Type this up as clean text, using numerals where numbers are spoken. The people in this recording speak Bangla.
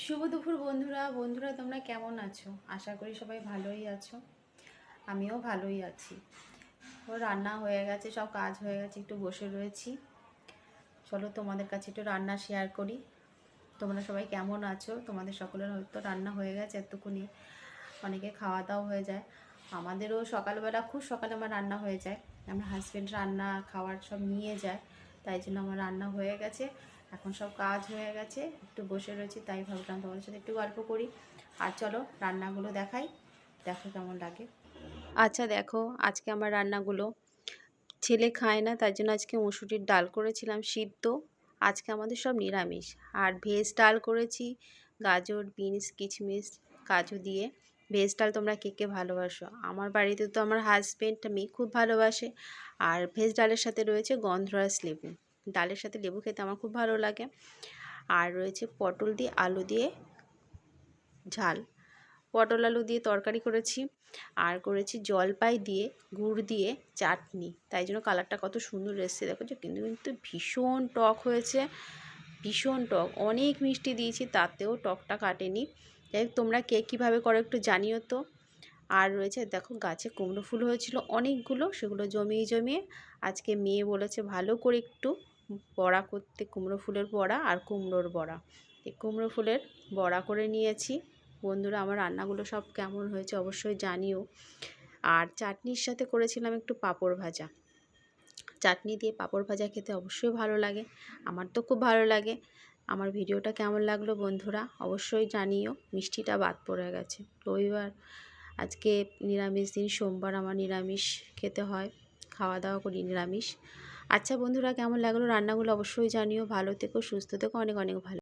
শুভ দুপুর বন্ধুরা তোমরা কেমন আছো? আশা করি সবাই ভালোই আছো। আমিও ভালোই আছি। ও রান্না হয়ে গেছে, সব কাজ হয়ে গেছে, একটু বসে রয়েছি। চলো তোমাদের কাছে একটু রান্না শেয়ার করি। তোমরা সবাই কেমন আছো? তোমাদের সকলের হয়তো রান্না হয়ে গেছে এতক্ষণে, অনেকে খাওয়া দাওয়া হয়ে যায়। আমাদেরও সকালবেলা খুব সকালে আমার রান্না হয়ে যায়। আমার হাজব্যান্ড রান্না খাওয়ার সব নিয়ে যায়, তাই জন্য আমার রান্না হয়ে গেছে। এখন সব কাজ হয়ে গেছে, একটু বসে রয়েছি, তাই ভাবলাম তোমাদের সাথে একটু গল্প করি। আর চলো রান্নাগুলো দেখাই, দেখো কেমন লাগে। আচ্ছা দেখো, আজকে আমার রান্নাগুলো ছেলে খায় না, তার জন্য আজকে মসুরির ডাল করেছিলাম সিদ্ধ। আজকে আমাদের সব নিরামিষ। আর ভেজ ডাল করেছি, গাজর, বিনস, কিশমিশ, কাজু দিয়ে। ভেজ ডাল তোমরা কে কে ভালোবাসো? আমার বাড়িতে তো আমার হাজব্যান্ড মেয়ে খুব ভালোবাসে। আর ভেজ ডালের সাথে রয়েছে গন্ধরাজ লেবু। ডালের সাথে লেবু খেতে আমার খুব ভালো লাগে। আর রয়েছে পটল দিয়ে আলু দিয়ে ঝাল, পটল আলু দিয়ে তরকারি করেছি। আর করেছি জলপাই দিয়ে গুড় দিয়ে চাটনি, তাই জন্য কালারটা কত সুন্দর এসছে দেখো। যে কিন্তু কিন্তু ভীষণ টক হয়েছে, ভীষণ টক। অনেক মিষ্টি দিয়েছি, তাতেও টকটা কাটেনি। যাই হোক, তোমরা কে কীভাবে করো একটু জানিও তো। আর রয়েছে দেখো, গাছে কুমড়ো ফুল হয়েছিল অনেকগুলো, সেগুলো জমিয়ে জমিয়ে আজকে মেয়ে বলেছে ভালো করে একটু বড়া করতে, কুমড়ো ফুলের বড়া আর কুমড়োর বড়া। এই কুমড়ো ফুলের বড়া করে নিয়েছি। বন্ধুরা, আমার রান্নাগুলো সব কেমন হয়েছে অবশ্যই জানিও। আর চাটনির সাথে করেছিলাম একটু পাঁপড় ভাজা। চাটনি দিয়ে পাঁপড় ভাজা খেতে অবশ্যই ভালো লাগে, আমার তো খুব ভালো লাগে। আমার ভিডিওটা কেমন লাগলো বন্ধুরা অবশ্যই জানিও। মিষ্টিটা বাদ পড়ে গেছে, রবিবার আজকে নিরামিষ দিন, সোমবার আমার নিরামিষ খেতে হয়, খাওয়া দাওয়া করি নিরামিষ। আচ্ছা বন্ধুরা, কেমন লাগলো রান্নাগুলো অবশ্যই জানিও। ভালো থেকো, সুস্থ থেকো, অনেক অনেক ভালো।